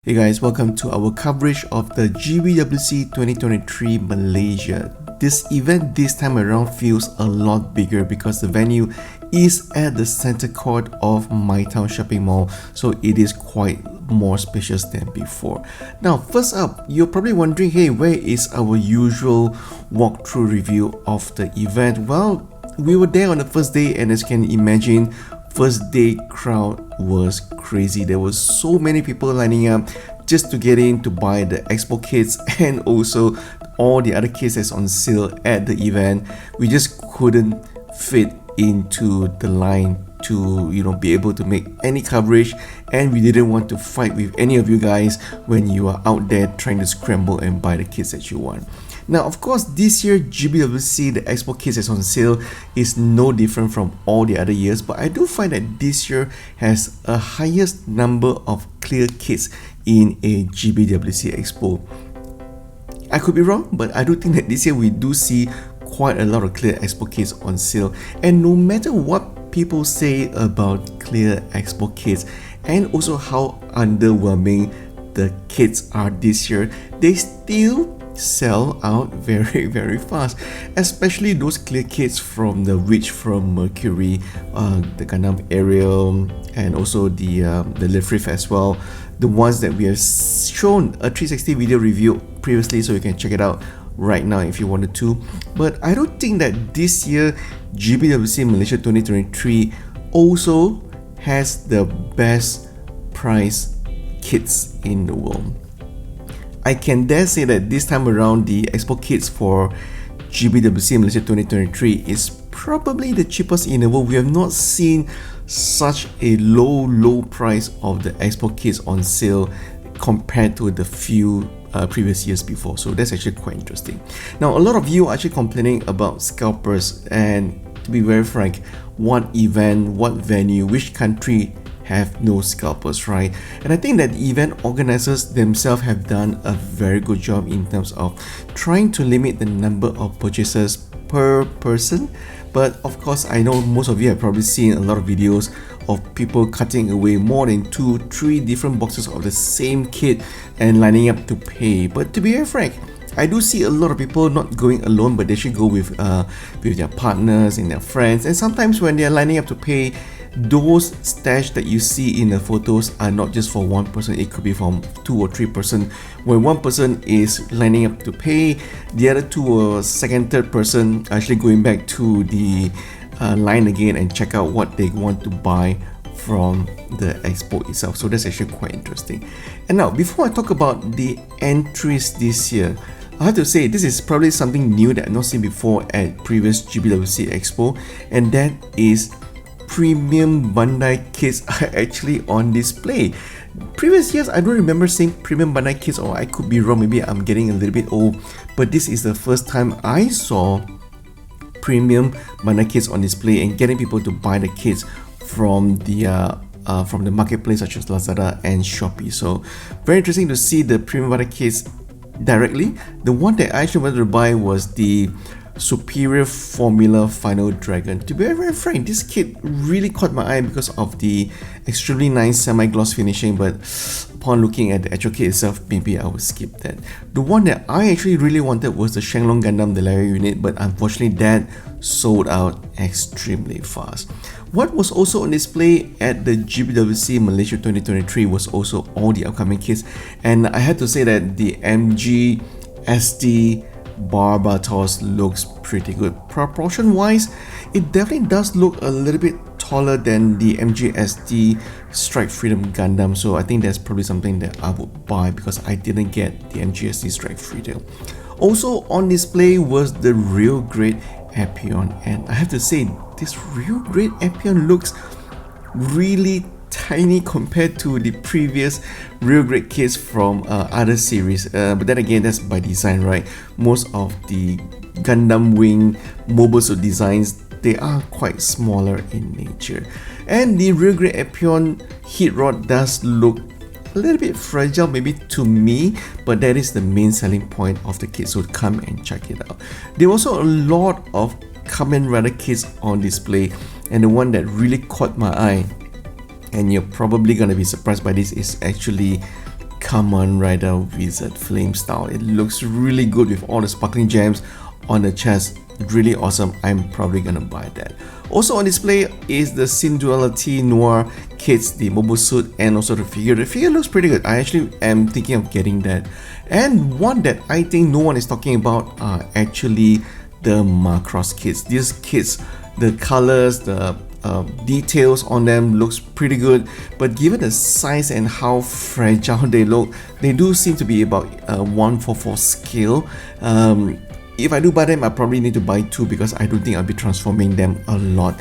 Hey guys, welcome to our coverage of the GBWC 2023 Malaysia. This event this time around feels a lot bigger because the venue is at the center court of My Town Shopping Mall, so it is quite more spacious than before. Now, first up, you're probably wondering, hey, where is our usual walkthrough review of the event? Well, we were there on the first day, and as you can imagine, first day crowd was crazy. There was so many people lining up just to get in to buy the expo kits and also all the other kits that's on sale at the event. We just couldn't fit into the line to be able to make any coverage, and we didn't want to fight with any of you guys when you are out there trying to scramble and buy the kits that you want. Now, of course, this year GBWC, the expo kits that's on sale, is no different from all the other years, but I do find that this year has a highest number of clear kits in a GBWC expo. I could be wrong, but I do think that this year we do see quite a lot of clear expo kits on sale, and no matter what people say about clear expo kits and also how underwhelming the kits are this year, they still sell out very fast, especially those clear kits from the Witch from Mercury, the Gundam Ariel, and also the Lifrith as well. The ones that we have shown a 360 video review previously, so you can check it out right now if you wanted to. But I don't think that this year GBWC Malaysia 2023 also has the best price kits in the world. I can dare say that this time around the expo kits for GBWC Malaysia 2023 is probably the cheapest in the world. We have not seen such a low price of the expo kits on sale compared to the few previous years before, so that's actually quite interesting. Now, a lot of you are actually complaining about scalpers, and to be very frank, what event, what venue, which country have no scalpers, right? And I think that the event organizers themselves have done a very good job in terms of trying to limit the number of purchases per person. But of course, I know most of you have probably seen a lot of videos of people cutting away more than 2-3 different boxes of the same kit and lining up to pay. But to be very frank, I do see a lot of people not going alone, but they should go with their partners and their friends. And sometimes when they are lining up to pay, those stash that you see in the photos are not just for one person, it could be from 2 or 3 person. When one person is lining up to pay, the other two or second, third person actually going back to the line again and check out what they want to buy from the expo itself. So that's actually quite interesting. And now, before I talk about the entries this year, I have to say this is probably something new that I've not seen before at previous GBWC Expo, and that is premium Bandai kits are actually on display. Previous years, I don't remember seeing premium Bandai kits, or I could be wrong, maybe I'm getting a little bit old, but this is the first time I saw premium Bandai kits on display and getting people to buy the kits from the marketplace such as Lazada and Shopee. So very interesting to see the premium Bandai kits directly. The one that I actually wanted to buy was the Superior Formula Final Dragon. To be very frank, this kit really caught my eye because of the extremely nice semi-gloss finishing, but upon looking at the actual kit itself, maybe I will skip that. The one that I actually really wanted was the Shenlong Gundam, the Lego unit, but unfortunately that sold out extremely fast. What was also on display at the GBWC Malaysia 2023 was also all the upcoming kits, and I had to say that the MG SD Barbatos looks pretty good. Proportion wise, it definitely does look a little bit taller than the MGSD Strike Freedom Gundam, so I think that's probably something that I would buy because I didn't get the MGSD Strike Freedom. Also on display was the real grade Epion, and I have to say this real grade Epion looks really tiny compared to the previous real grade kits from other series, but then again, that's by design, right? Most of the Gundam Wing mobile suit designs, they are quite smaller in nature, and the real grade Epion heat rod does look a little bit fragile maybe to me, but that is the main selling point of the kit, so come and check it out. There were also a lot of Kamen Rider kits on display, and the one that really caught my eye, and you're probably gonna be surprised by this, is actually Kamen Rider Wizard Flame style. It looks really good with all the sparkling gems on the chest. Really awesome. I'm probably gonna buy that. Also on display is the Sinduality Noir kits, the mobile suit, and also the figure. The figure looks pretty good. I actually am thinking of getting that. And one that I think no one is talking about are actually the Macross kits. These kits, the colors, the details on them looks pretty good, but given the size and how fragile they look, they do seem to be about 1/4 scale. If I do buy them, I probably need to buy two because I don't think I'll be transforming them a lot.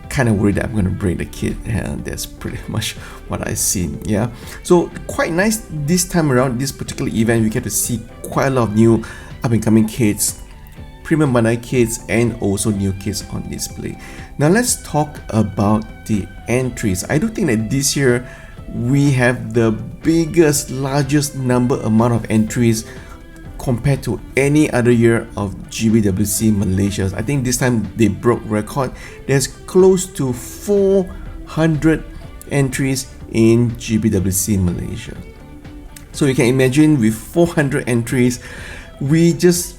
Kind of worried that I'm going to break the kit, and that's pretty much what I see. Yeah, so quite nice this time around. This particular event, we get to see quite a lot of new up-and-coming kits, premium Bandai kits, and also new kits on display. Now let's talk about the entries. I do think that this year we have the largest amount of entries compared to any other year of GBWC Malaysia. I think this time they broke record. There's close to 400 entries in GBWC Malaysia. So you can imagine with 400 entries, we just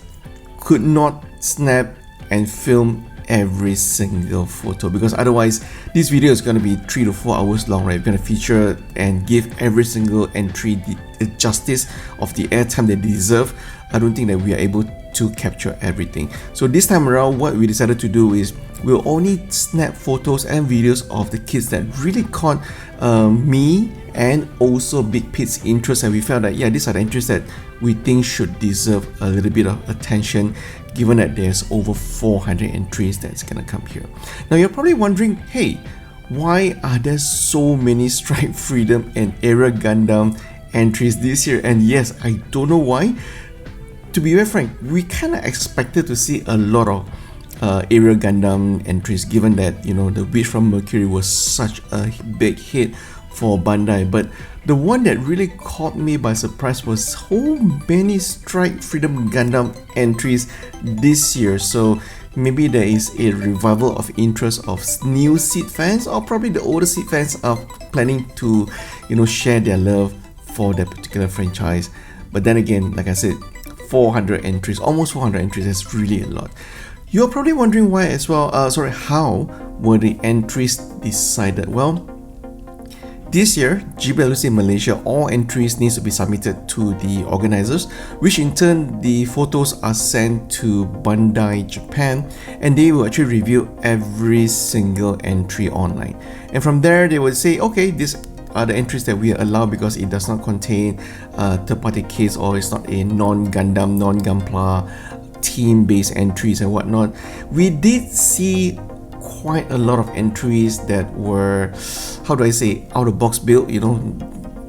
could not snap and film every single photo, because otherwise this video is going to be 3 to 4 hours long, right? We're going to feature and give every single entry the justice of the airtime they deserve. I don't think that we are able to capture everything. So this time around, what we decided to do is we'll only snap photos and videos of the kids that really caught me and also Big Pete's interest, and we felt that, yeah, these are the entries that we think should deserve a little bit of attention, given that there's over 400 entries that's gonna come here. Now you're probably wondering, hey, why are there so many Strike Freedom and Era Gundam entries this year? And yes, I don't know why. To be very frank, we kind of expected to see a lot of Era Gundam entries, given that, you know, the Witch from Mercury was such a big hit for Bandai. But the one that really caught me by surprise was so many Strike Freedom Gundam entries this year. So maybe there is a revival of interest of new Seed fans, or probably the older Seed fans are planning to, you know, share their love for that particular franchise. But then again, like I said, 400 entries, almost 400 entries, that's really a lot. You're probably wondering why as well, how were the entries decided? Well, this year, GBWC Malaysia, all entries needs to be submitted to the organizers, which in turn, the photos are sent to Bandai Japan, and they will actually review every single entry online. And from there, they will say, okay, these are the entries that we allow because it does not contain third-party kits, or it's not a non-Gundam, non-gunpla team-based entries and whatnot. We did see quite a lot of entries that were, how do I say, out of box build, you know,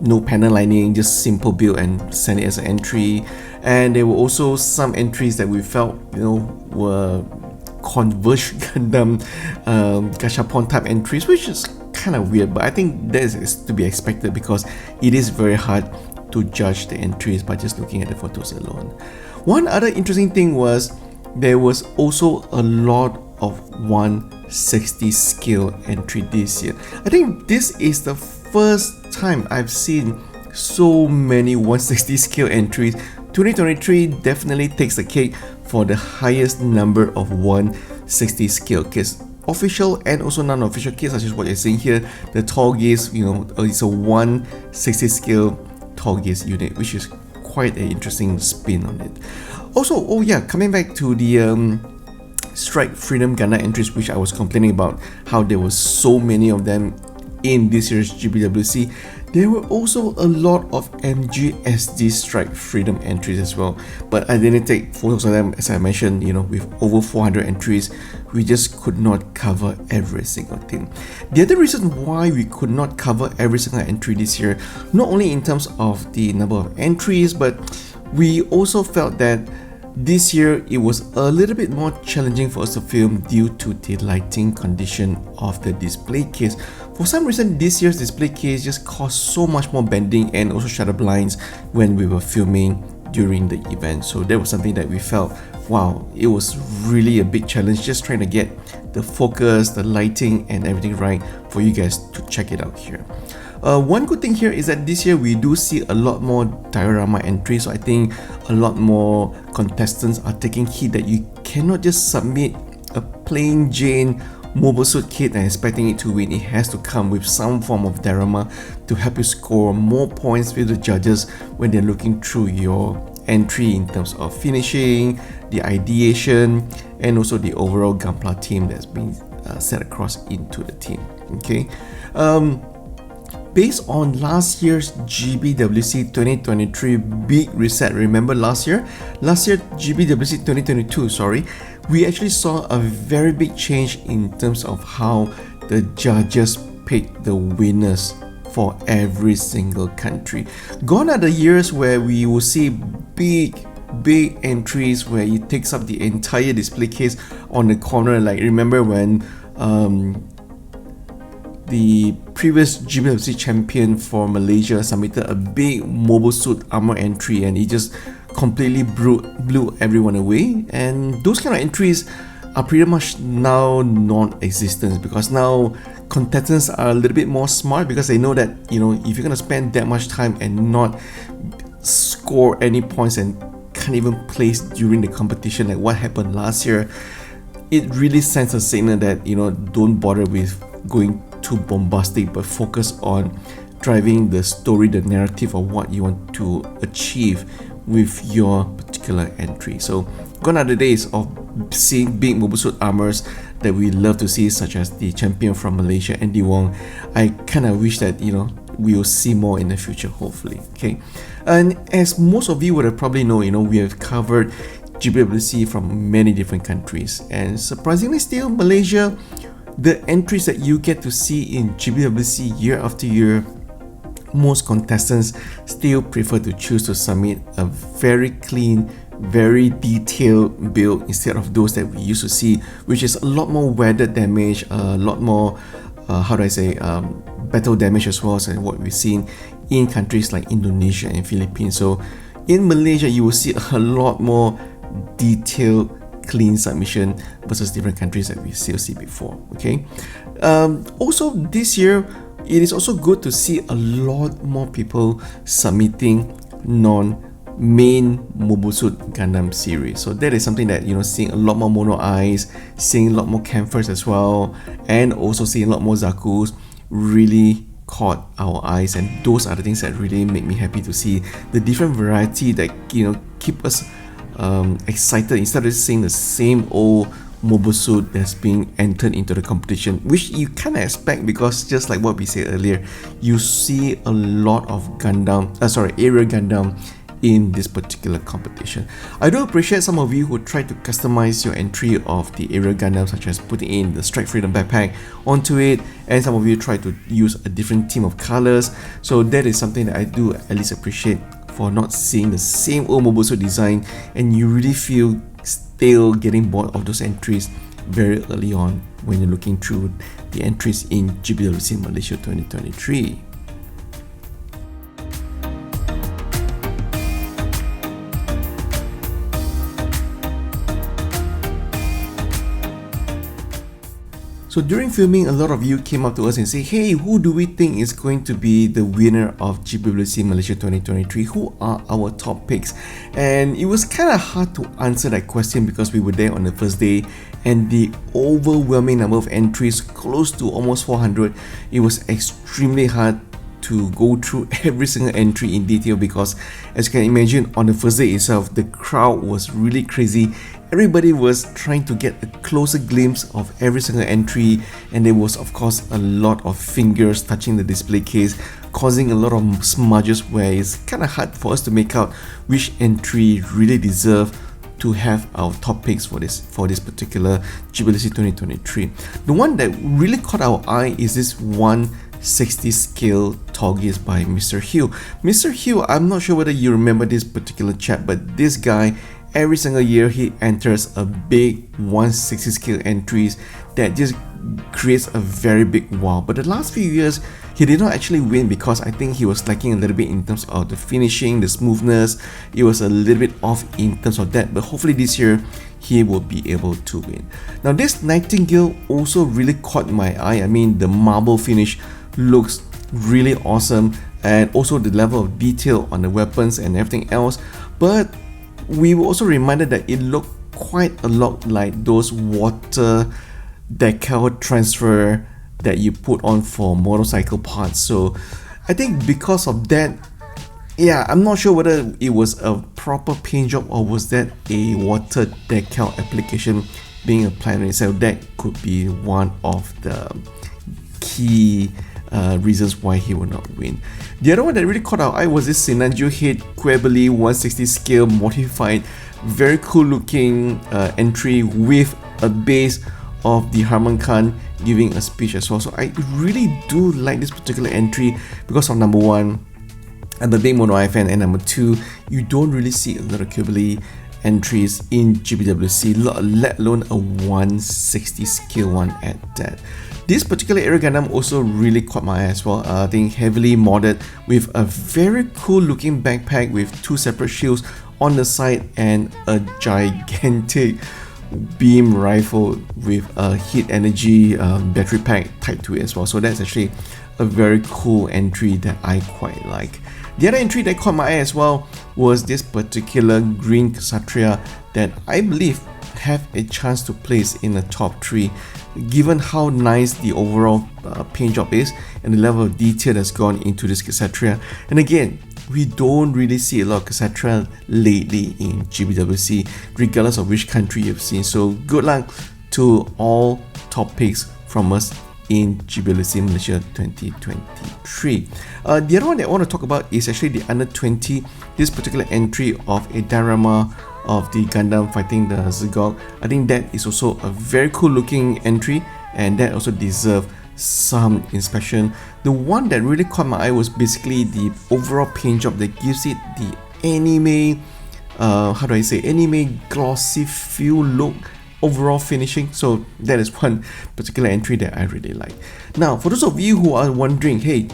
no panel lining, just simple build and send it as an entry. And there were also some entries that we felt, you know, were Converge Gundam Gashapon type entries, which is kind of weird, but I think that is to be expected because it is very hard to judge the entries by just looking at the photos alone. One other interesting thing was there was also a lot of 160 scale entry this year. I think this is the first time I've seen so many 160 scale entries. 2023 definitely takes the cake for the highest number of 160 scale kits. Official and also non-official kits, such as what you're seeing here, the tall gaze, you know, it's a 160 scale tall gaze unit, which is quite an interesting spin on it. Also, oh yeah, coming back to the Strike Freedom Gundam entries, which I was complaining about how there were so many of them in this year's GBWC, there were also a lot of MGSD Strike Freedom entries as well, but I didn't take photos of them. As I mentioned, you know, with over 400 entries, we just could not cover every single thing. The other reason why we could not cover every single entry this year, not only in terms of the number of entries, but we also felt that this year it was a little bit more challenging for us to film due to the lighting condition of the display case. For some reason, this year's display case just caused so much more bending and also shutter blinds when we were filming during the event. So that was something that we felt, wow, it was really a big challenge just trying to get the focus, the lighting and everything right for you guys to check it out here. One good thing here is that this year we do see a lot more diorama entries, so I think a lot more contestants are taking heed that you cannot just submit a plain Jane mobile suit kit and expecting it to win. It has to come with some form of diorama to help you score more points with the judges when they're looking through your entry in terms of finishing, the ideation, and also the overall gunpla team that's been set across into the team. Okay, based on last year's GBWC 2023 big reset, remember last year GBWC 2022, sorry, we actually saw a very big change in terms of how the judges pick the winners for every single country. Gone are the years where we will see big entries where it takes up the entire display case on the corner. Like, remember when the previous GBWC champion for Malaysia submitted a big mobile suit armor entry and it just completely blew everyone away? And those kind of entries are pretty much now non-existent, because now contestants are a little bit more smart, because they know that, you know, if you're going to spend that much time and not score any points and can't even place during the competition like what happened last year, it really sends a signal that, you know, don't bother with going too bombastic, but focus on driving the story, the narrative of what you want to achieve with your particular entry. So gone are the days of seeing big mobile suit armors that we love to see, such as the champion from Malaysia, Andy Wong. I kind of wish that, you know, we will see more in the future, hopefully. Okay, and as most of you would have probably know, you know, we have covered GBWC from many different countries, and surprisingly still Malaysia, the entries that you get to see in GBWC year after year, most contestants still prefer to choose to submit a very clean, very detailed build instead of those that we used to see, which is a lot more weather damage, a lot more battle damage as well as what we've seen in countries like Indonesia and Philippines. So in Malaysia, you will see a lot more detailed, clean submission versus different countries that we still see before. Okay, also this year it is also good to see a lot more people submitting non-main mobile suit Gundam series. So that is something that, you know, seeing a lot more mono eyes, seeing a lot more campers as well, and also seeing a lot more Zakus really caught our eyes. And those are the things that really make me happy to see the different variety that, you know, keep us excited instead of seeing the same old mobile suit that's being entered into the competition, which you kind of expect, because just like what we said earlier, you see a lot of area Gundam in this particular competition. I do appreciate some of you who try to customize your entry of the area Gundam, such as putting in the Strike Freedom backpack onto it, and some of you try to use a different team of colors. So that is something that I do at least appreciate, for not seeing the same old mobile suit design, and you really feel still getting bored of those entries very early on when you're looking through the entries in GBWC Malaysia 2023. So during filming, a lot of you came up to us and say, hey, who do we think is going to be the winner of GBWC Malaysia 2023? Who are our top picks? And it was kind of hard to answer that question because we were there on the first day, and the overwhelming number of entries, close to almost 400, it was extremely hard to go through every single entry in detail, because as you can imagine, on the first day itself, the crowd was really crazy. Everybody was trying to get a closer glimpse of every single entry, and there was of course a lot of fingers touching the display case, causing a lot of smudges where it's kind of hard for us to make out which entry really deserve to have our top picks for this particular GBWC 2023. The one that really caught our eye is this 1/60 scale Togis by Mr. Hugh. Mr. Hugh, I'm not sure whether you remember this particular chap, but this guy, every single year he enters a big 1/60 scale entries that just creates a very big wow. But the last few years he did not actually win, because I think he was lacking a little bit in terms of the finishing, the smoothness. It was a little bit off in terms of that, but hopefully this year he will be able to win. Now this Nightingale also really caught my eye. I mean, the marble finish looks really awesome, and also the level of detail on the weapons and everything else. But we were also reminded that it looked quite a lot like those water decal transfer that you put on for motorcycle parts. So I think because of that, yeah, I'm not sure whether it was a proper paint job or was that a water decal application being applied on itself. That could be one of the key reasons why he will not win. The other one that really caught our eye was this Sinanju Head Queberly 160 scale modified, very cool looking entry with a base of the Harman Khan giving a speech as well. So I really do like this particular entry because of number one, I'm a big Mono Eye fan, and number two, you don't really see a lot of Queberly entries in GBWC, let alone a 160 scale one at that. This particular Aero Gundam also really caught my eye as well. I think heavily modded with a very cool looking backpack with two separate shields on the side and a gigantic beam rifle with a heat energy battery pack tied to it as well. So that's actually a very cool entry that I quite like. The other entry that caught my eye as well was this particular green Kshatriya that I believe have a chance to place in the top 3 given how nice the overall paint job is and the level of detail that's gone into this Kshatriya. And again, we don't really see a lot of Kshatriya lately in GBWC regardless of which country you've seen. So good luck to all top picks from us in GBWC Malaysia 2023. The other one that I want to talk about is actually the under 20. This particular entry of a diorama of the Gundam fighting the Zergok. I think that is also a very cool looking entry, and that also deserves some inspection. The one that really caught my eye was basically the overall paint job that gives it the anime, anime glossy feel look, overall finishing. So that is one particular entry that I really like. Now, for those of you who are wondering, hey,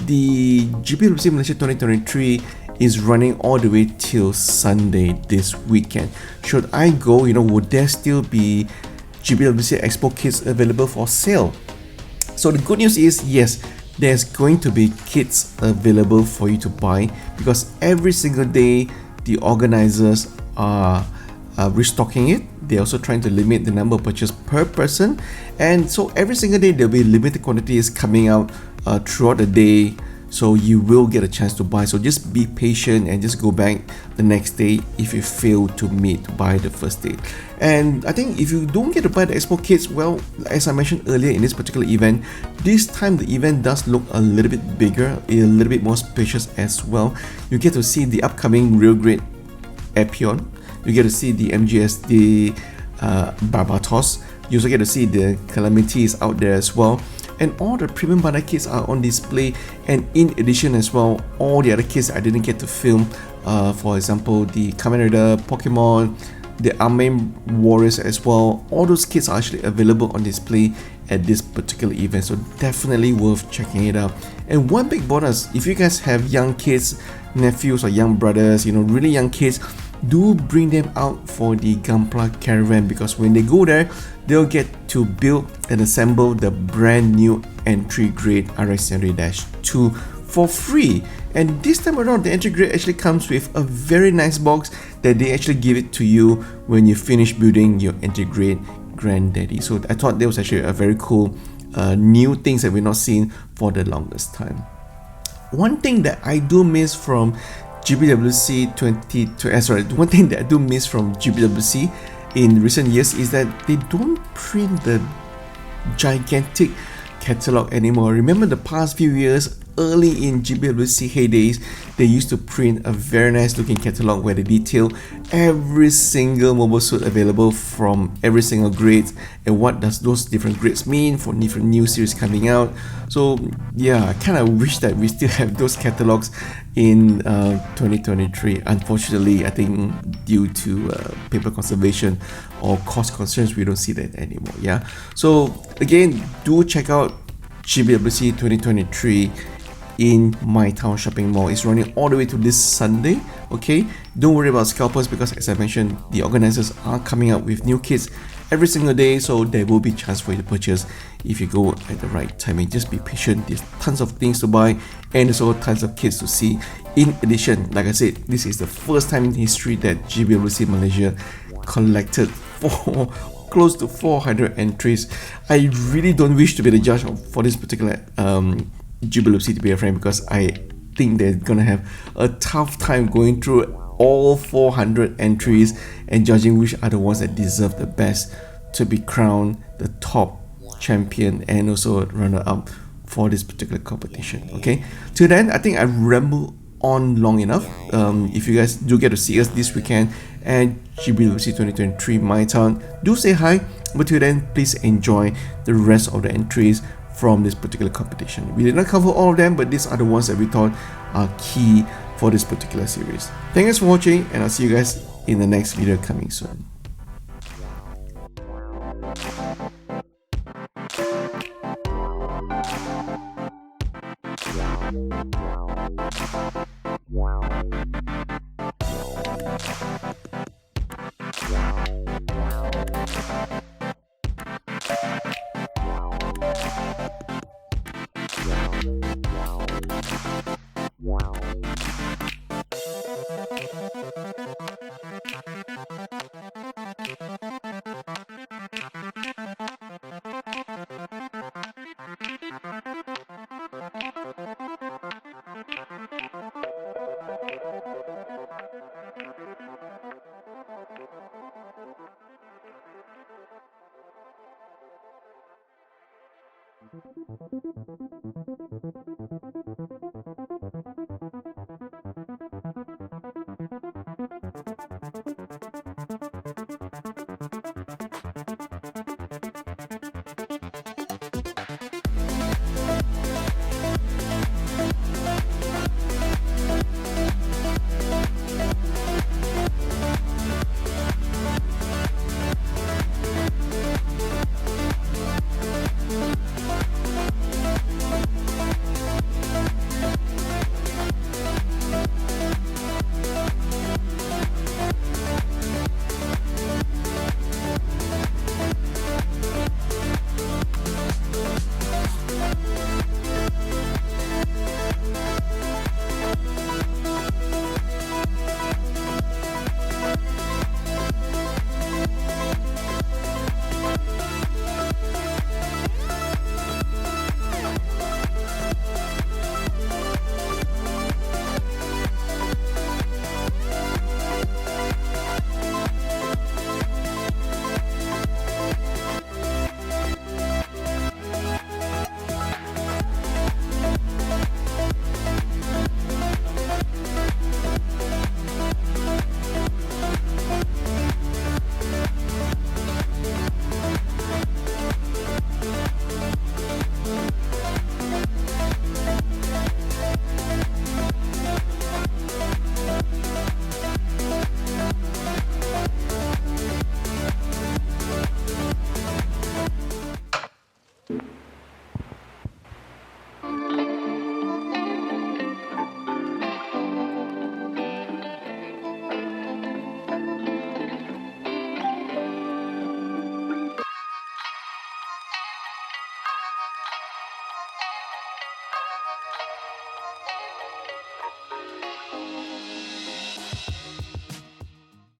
the GBWC Malaysia 2023 is running all the way till Sunday this weekend. Should I go? Would there still be GBWC Expo kits available for sale? So the good news is, yes, there's going to be kits available for you to buy because every single day the organizers are restocking it. They're also trying to limit the number of purchase per person, and so every single day there'll be limited quantities coming out throughout the day, so you will get a chance to buy. So just be patient and just go back the next day if you fail to meet by the first day. And I think if you don't get to buy the Expo kits, well, as I mentioned earlier in this particular event, this time the event does look a little bit bigger, a little bit more spacious as well. You get to see the upcoming real grade Epion. You get to see the MGSD Barbatos. You also get to see the Calamities out there as well. And all the premium Bandai kits are on display, and in addition as well, all the other kits I didn't get to film, for example, the Kamen Rider, Pokemon, the Armame Warriors as well, all those kits are actually available on display at this particular event, so definitely worth checking it out. And one big bonus, if you guys have young kids, nephews or young brothers, really young kids, do bring them out for the Gunpla caravan, because when they go there, they'll get to build and assemble the brand new entry grade RX-70-2 for free. And this time around, the entry grade actually comes with a very nice box that they actually give it to you when you finish building your entry grade granddaddy. So I thought that was actually a very cool new things that we've not seen for the longest time. One thing that I do miss from GBWC one thing that I do miss from GBWC in recent years is that they don't print the gigantic catalog anymore. Remember the past few years, early in GBWC heydays, they used to print a very nice looking catalog where they detail every single mobile suit available from every single grade and what does those different grades mean for different new series coming out. So yeah, I kind of wish that we still have those catalogs in 2023. Unfortunately, I think due to paper conservation or cost concerns, we don't see that anymore. Yeah, so again, do check out GBWC 2023 in My Town Shopping Mall. It's running all the way to this Sunday. Okay, don't worry about scalpers, because as I mentioned, the organizers are coming up with new kits every single day, so there will be chance for you to purchase if you go at the right timing. Just be patient. There's tons of things to buy and also tons of kits to see. In addition, like I said, this is the first time in history that GBWC Malaysia collected close to 400 entries. I really don't wish to be the judge for this particular GBWC, to be a friend, because I think they're gonna have a tough time going through all 400 entries and judging which are the ones that deserve the best to be crowned the top champion and also runner-up for this particular competition. Okay, till then, I think I rambled on long enough. If you guys do get to see us this weekend at GBWC 2023 My Town, do say hi. But till then, please enjoy the rest of the entries from this particular competition. We did not cover all of them, but these are the ones that we thought are key for this particular series. Thanks for watching, and I'll see you guys in the next video coming soon.